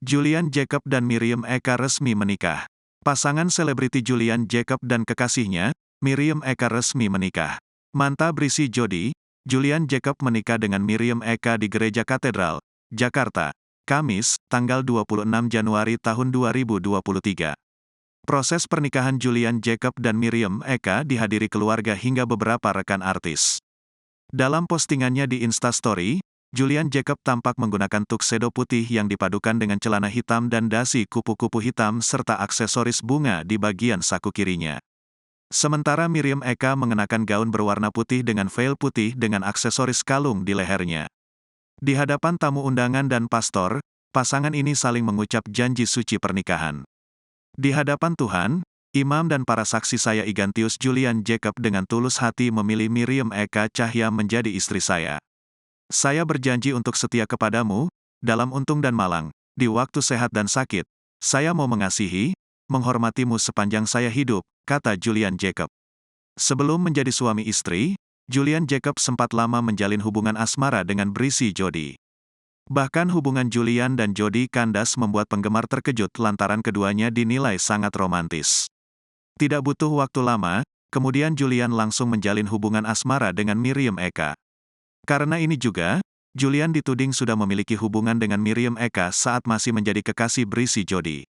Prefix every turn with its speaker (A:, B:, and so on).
A: Julian Jacob dan Miriam Eka resmi menikah. Pasangan selebriti Julian Jacob dan kekasihnya, Miriam Eka resmi menikah. Manta berisi Jody, Julian Jacob menikah dengan Miriam Eka di Gereja Katedral, Jakarta, Kamis, tanggal 26 Januari tahun 2023. Proses pernikahan Julian Jacob dan Miriam Eka dihadiri keluarga hingga beberapa rekan artis. Dalam postingannya di Instastory, Julian Jacob tampak menggunakan tuxedo putih yang dipadukan dengan celana hitam dan dasi kupu-kupu hitam serta aksesoris bunga di bagian saku kirinya. Sementara Miriam Eka mengenakan gaun berwarna putih dengan veil putih dengan aksesoris kalung di lehernya. Di hadapan tamu undangan dan pastor, pasangan ini saling mengucap janji suci pernikahan. Di hadapan Tuhan, imam dan para saksi, saya Ignatius Julian Jacob dengan tulus hati memilih Miriam Eka Cahya menjadi istri saya. Saya berjanji untuk setia kepadamu, dalam untung dan malang, di waktu sehat dan sakit. Saya mau mengasihi, menghormatimu sepanjang saya hidup, kata Julian Jacob. Sebelum menjadi suami istri, Julian Jacob sempat lama menjalin hubungan asmara dengan berisi Jody. Bahkan hubungan Julian dan Jody kandas membuat penggemar terkejut lantaran keduanya dinilai sangat romantis. Tidak butuh waktu lama, kemudian Julian langsung menjalin hubungan asmara dengan Miriam Eka. Karena ini juga, Julian dituding sudah memiliki hubungan dengan Miriam Eka saat masih menjadi kekasih berisi Jody.